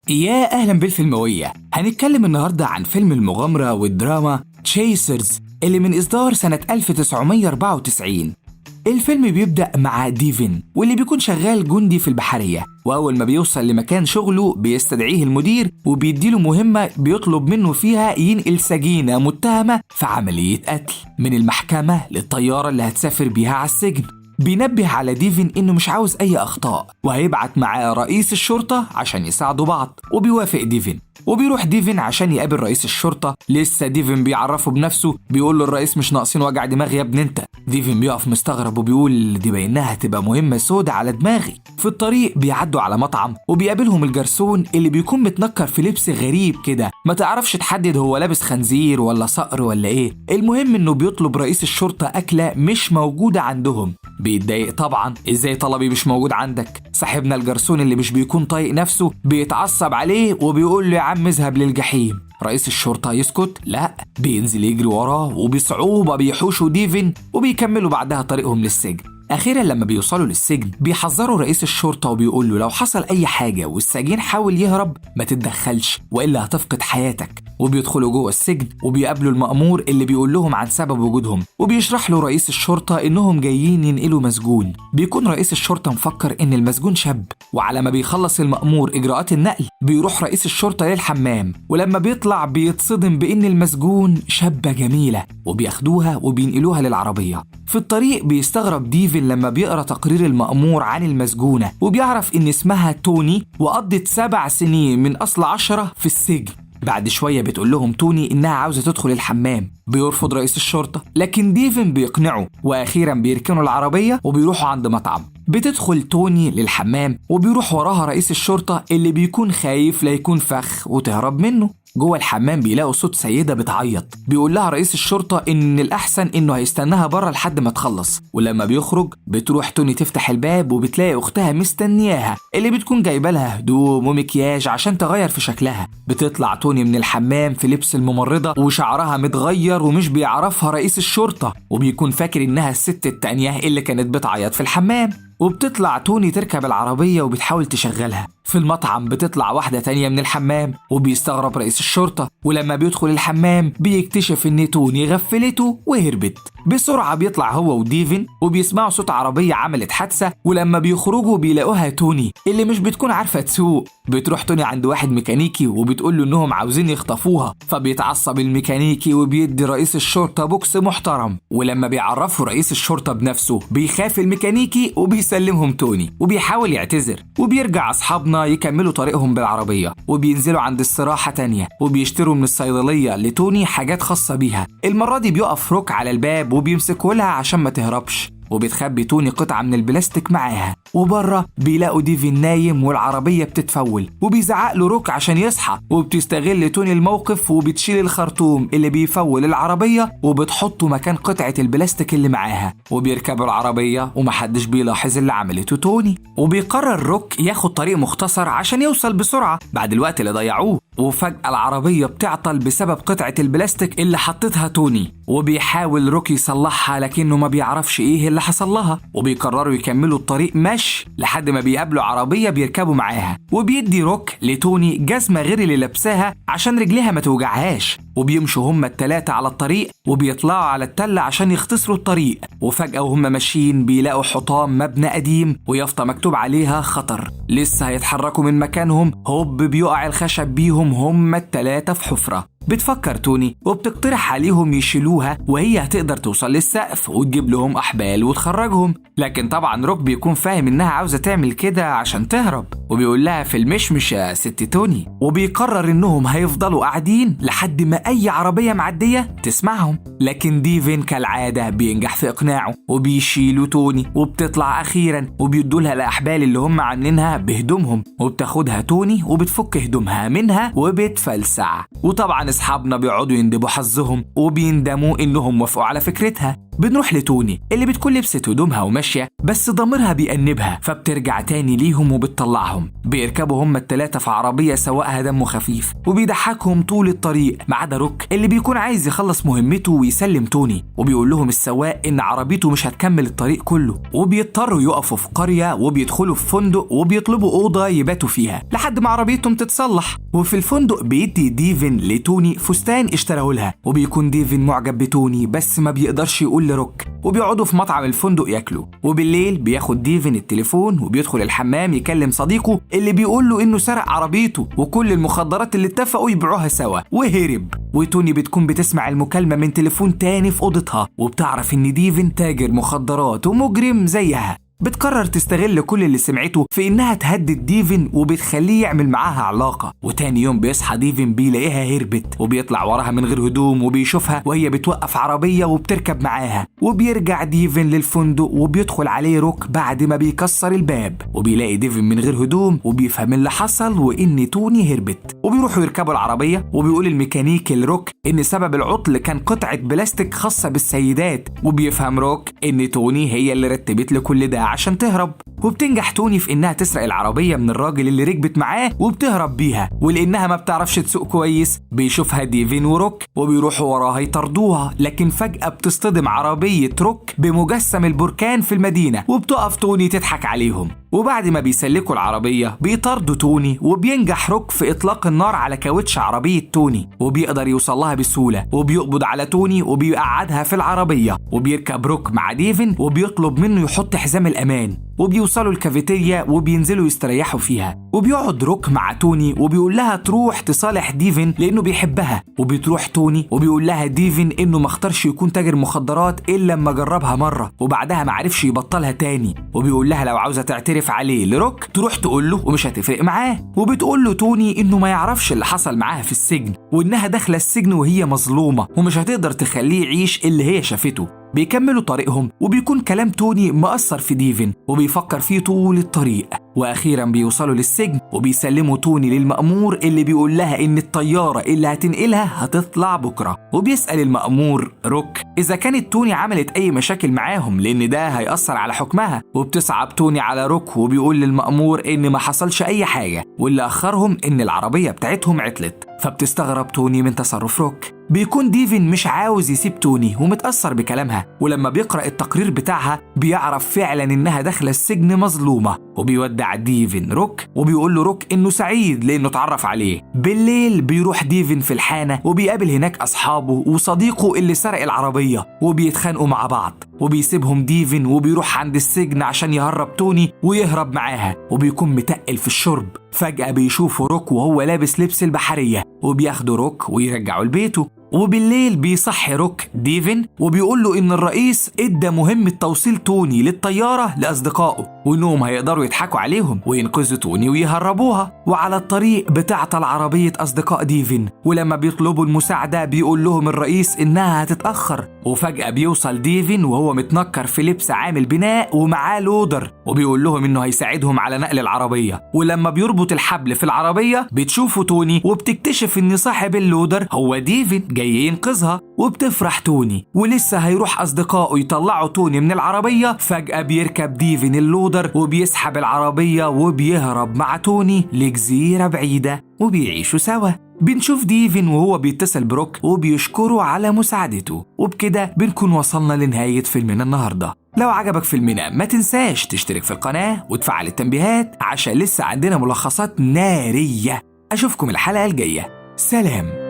يا أهلا بالفيلموية. هنتكلم النهاردة عن فيلم المغامرة والدراما تشيسرز اللي من إصدار سنة 1994. الفيلم بيبدأ مع ديفن واللي بيكون شغال جندي في البحرية، وأول ما بيوصل لمكان شغله بيستدعيه المدير وبيديله مهمة بيطلب منه فيها ينقل سجينة متهمة في عملية قتل من المحكمة للطيارة اللي هتسافر بيها على السجن. بينبه على ديفن إنه مش عاوز أي أخطاء وهيبعت معاه رئيس الشرطة عشان يساعدوا بعض، وبيوافق ديفن وبيروح ديفن عشان يقابل رئيس الشرطة. لسه ديفن بيعرفه بنفسه، بيقول له الرئيس مش ناقصين وجع دماغ يا ابن انت. ديفن بيقف مستغرب وبيقول دي بينها هتبقى مهمة سودة على دماغي. في الطريق بيعدوا على مطعم وبيقابلهم الجرسون اللي بيكون متنكر في لبس غريب كده، ما تعرفش تحدد هو لابس خنزير ولا صقر ولا ايه. المهم انه بيطلب رئيس الشرطة أكلة مش موجودة عندهم. بيتضايق طبعا، ازاي طلبي مش موجود عندك؟ صاحبنا الجرسون اللي مش بيكون طايق نفسه بيتعصب عليه وبيقول له يا عم اذهب للجحيم. رئيس الشرطة يسكت؟ لا، بينزل يجري وراه وبصعوبة بيحوشوا ديفن وبيكملوا بعدها طريقهم للسجن. أخيرا لما بيوصلوا للسجن بيحذروا رئيس الشرطة وبيقول له لو حصل أي حاجة والسجين حاول يهرب ما تتدخلش وإلا هتفقد حياتك. وبيدخلوا جوه السجن وبيقابلوا المأمور اللي بيقول لهم عن سبب وجودهم، وبيشرح له رئيس الشرطة إنهم جايين ينقلوا مسجون. بيكون رئيس الشرطة مفكر إن المسجون شاب، وعلى ما بيخلص المأمور إجراءات النقل بيروح رئيس الشرطة للحمام، ولما بيطلع بيتصدم بإن المسجون شابة جميلة، وبياخدوها وبينقلوها للعربية. في الطريق بيستغرب ديفن لما بيقرأ تقرير المأمور عن المسجونة وبيعرف إن اسمها توني وقضت 7 سنين من أصل 10 في السجن. بعد شوية بتقول لهم توني إنها عاوزة تدخل الحمام. بيرفض رئيس الشرطة لكن ديفن بيقنعه، وأخيرا بيركنوا العربية وبيروحوا عند مطعم. بتدخل توني للحمام وبيروح وراها رئيس الشرطة اللي بيكون خايف لا يكون فخ وتهرب منه. جوه الحمام بيلاقوا صوت سيدة بتعيط، بيقول لها رئيس الشرطة إن الأحسن إنه هيستناها بره لحد ما تخلص. ولما بيخرج بتروح توني تفتح الباب وبتلاقي أختها مستنياها اللي بتكون جايبه لها هدوم ومكياج عشان تغير في شكلها. بتطلع توني من الحمام في لبس الممرضة وشعرها متغير ومش بيعرفها رئيس الشرطة، وبيكون فاكر إنها الست التانية اللي كانت بتعيط في الحمام. وبتطلع توني تركب العربية وبتحاول تشغلها. في المطعم بتطلع واحدة تانية من الحمام وبيستغرب رئيس الشرطة، ولما بيدخل الحمام بيكتشف ان توني غفلته وهربت. بسرعة بيطلع هو وديفن وبيسمعوا صوت عربية عملت حادثة، ولما بيخرجوا بيلاقوها توني اللي مش بتكون عارفة تسوق. بتروح توني عند واحد ميكانيكي وبتقول له انهم عاوزين يخطفوها، فبيتعصب الميكانيكي وبيدي رئيس الشرطة بوكس محترم. ولما بيعرفوا رئيس الشرطة بنفسه بيخاف الميكانيكي وبيسلمهم توني وبيحاول يعتذر. وبيرجع أصحابنا يكملوا طريقهم بالعربية وبينزلوا عند استراحة تانية وبيشتروا من الصيدلية لتوني حاجات خاصة بيها. المرة دي بيقف روك على الباب وبيمسكوا لها عشان ما تهربش، وبتخبي توني قطعة من البلاستيك معاها. وبره بيلاقوا ديفن نايم والعربية بتتفول، وبيزعق له روك عشان يصحى، وبتستغل توني الموقف وبتشيل الخرطوم اللي بيفول العربية وبتحطه مكان قطعة البلاستيك اللي معاها. وبيركبوا العربية ومحدش بيلاحظ اللي عملته توني. وبيقرر روك ياخد طريق مختصر عشان يوصل بسرعة بعد الوقت اللي ضيعوه. وفجأة العربية بتعطل بسبب قطعة البلاستيك اللي حطتها توني، وبيحاول روك يصلحها لكنه ما بيعرفش ايه اللي حصل لها. وبيقرروا يكملوا الطريق مشي لحد ما بيقابلوا عربية بيركبوا معاها، وبيدي روك لتوني جزمة غير اللي لابساها عشان رجليها ما توجعهاش. وبيمشوا هما ال3 على الطريق وبيطلعوا على التلة عشان يختصروا الطريق. وفجأة وهم ماشيين بيلاقوا حطام مبنى قديم ويافطة مكتوب عليها خطر. لسه هيتحركوا من مكانهم هوب بيقع الخشب بيهم هما ال3 في حفرة. بتفكر توني وبتقترح عليهم يشيلوها وهي هتقدر توصل للسقف وتجيب لهم أحبال وتخرجهم، لكن طبعا روك بيكون فاهم إنها عاوزة تعمل كده عشان تهرب، وبيقول لها في المشمش يا ست توني. وبيقرر إنهم هيفضلوا قاعدين لحد ما أي عربية معدية تسمعهم. لكن ديفن كالعادة بينجح في إقناعه وبيشيلوا توني، وبتطلع أخيرا وبيدولها الأحبال اللي هم عاملينها بهدومهم، وبتاخدها توني وبتفك هدومها منها وبتفلسع. وطبعا أصحابنا بيقعدوا يندبوا حظهم وبيندموا إنهم وافقوا على فكرتها. بنروح لتوني اللي بتكون لبست هدومها وماشية بس ضميرها بيأنبها، فبترجع تاني ليهم وبتطلعهم. بيركبوا هما التلاتة في عربية سواقها دمه خفيف وبيضحكهم طول الطريق ما عدا روك اللي بيكون عايز يخلص مهمته ويسلم توني، وبيقول لهم السواق إن عربيته مش هتكمل الطريق كله، وبيضطروا يقفوا في قرية وبيدخلوا في فندق وبيطلبوا أوضة يباتوا فيها لحد ما عربيتهم تتصلح. وفي الفندق بيدي ديفن لتوني فستان اشتراه لها، وبيكون ديفن معجب بتوني بس ما بيقدرش يقول لروك، وبيقعدوا في مطعم الفندق ياكلوا. وبالليل بياخد ديفن التليفون وبيدخل الحمام يكلم صديقه اللي بيقول له انه سرق عربيته وكل المخدرات اللي اتفقوا يبيعوها سوا وهرب. وتوني بتكون بتسمع المكالمة من تليفون تاني في أوضتها وبتعرف ان ديفن تاجر مخدرات ومجرم زيها. بتقرر تستغل كل اللي سمعته في انها تهدد ديفن وبتخليه يعمل معاها علاقة. وتاني يوم بيصحى ديفن بيلاقيها هربت وبيطلع وراها من غير هدوم وبيشوفها وهي بتوقف عربية وبتركب معاها. وبيرجع ديفن للفندق وبيدخل عليه روك بعد ما بيكسر الباب وبيلاقي ديفن من غير هدوم وبيفهم اللي حصل وان توني هربت. وبيروحوا يركبوا العربية وبيقول الميكانيكي لروك ان سبب العطل كان قطعة بلاستيك خاصة بالسيدات، وبيفهم روك ان توني هي اللي رتبت لكل ده عشان تهرب. وبتنجح توني في انها تسرق العربية من الراجل اللي ركبت معاه وبتهرب بيها، ولانها ما بتعرفش تسوق كويس بيشوفها ديفن وروك وبيروحوا وراها يطردوها. لكن فجأة بتصطدم عربية روك بمجسم البركان في المدينة وبتقف توني تضحك عليهم. وبعد ما بيسلكوا العربية بيطاردوا توني وبينجح روك في إطلاق النار على كاوتش عربية توني وبيقدر يوصلها بسهولة، وبيقبض على توني وبيقعدها في العربية. وبيركب روك مع ديفن وبيطلب منه يحط حزام الأمان، وبيوصلوا الكافيتيريا وبينزلوا يستريحوا فيها. وبيقعد روك مع توني وبيقول لها تروح تصالح ديفن لأنه بيحبها، وبتروح توني وبيقول لها ديفن إنه ما اختارش يكون تاجر مخدرات إلا لما جربها مرة وبعدها ما عرفش يبطلها تاني. وبيقول لها لو عاوزة تعترف عليه لروك تروح تقول له ومش هتفرق معاه. وبتقول له توني إنه ما يعرفش اللي حصل معاها في السجن وإنها داخلة السجن وهي مظلومة ومش هتقدر تخليه يعيش اللي هي شافته. بيكملوا طريقهم وبيكون كلام توني مأثر في ديفن وبيفكر فيه طول الطريق. وأخيرا بيوصلوا للسجن وبيسلموا توني للمأمور اللي بيقول لها إن الطيارة اللي هتنقلها هتطلع بكرة. وبيسأل المأمور روك إذا كانت توني عملت أي مشاكل معاهم لأن ده هيأثر على حكمها. وبتصعب توني على روك وبيقول للمأمور إن ما حصلش أي حاجة واللي أخرهم إن العربية بتاعتهم عطلت. فبتستغرب توني من تصرف روك. بيكون ديفن مش عاوز يسيب توني ومتأثر بكلامها، ولما بيقرأ التقرير بتاعها بيعرف فعلا إنها داخلة السجن مظلومة. وبيودع ديفن روك وبيقول له روك إنه سعيد لأنه اتعرف عليه. بالليل بيروح ديفن في الحانة وبيقابل هناك أصحابه وصديقه اللي سرق العربية وبيتخانقوا مع بعض، وبيسيبهم ديفن وبيروح عند السجن عشان يهرب توني ويهرب معاها. وبيكون متقل في الشرب. فجأة بيشوفوا روك وهو لابس لبس البحرية وبياخدوا روك ويرجعوا لبيته. وبالليل بيصحي روك ديفن وبيقول له إن الرئيس إدى مهمة توصيل توني للطيارة لأصدقائه وإنهم هيقدروا يضحكوا عليهم وينقذوا توني ويهربوها. وعلى الطريق بتعطل عربية أصدقاء ديفن، ولما بيطلبوا المساعدة بيقول لهم الرئيس إنها هتتأخر. وفجأة بيوصل ديفن وهو متنكر في لبس عامل بناء ومعاه لودر وبيقول لهم إنه هيساعدهم على نقل العربية. ولما بيربط الحبل في العربية بتشوفوا توني وبتكتشف إن صاحب اللودر هو ديفن جاي ينقذها. وبتفرح توني ولسه هيروح أصدقائه يطلعوا توني من العربية. فجأة بيركب ديفن اللودر وبيسحب العربية وبيهرب مع توني لجزيرة بعيدة وبيعيشوا سوا. بنشوف ديفن وهو بيتصل بروك وبيشكره على مساعدته. وبكده بنكون وصلنا لنهاية فيلمنا النهاردة. لو عجبك فيلمنا ما تنساش تشترك في القناة وتفعل التنبيهات عشان لسه عندنا ملخصات نارية. أشوفكم الحلقة الجاية. سلام.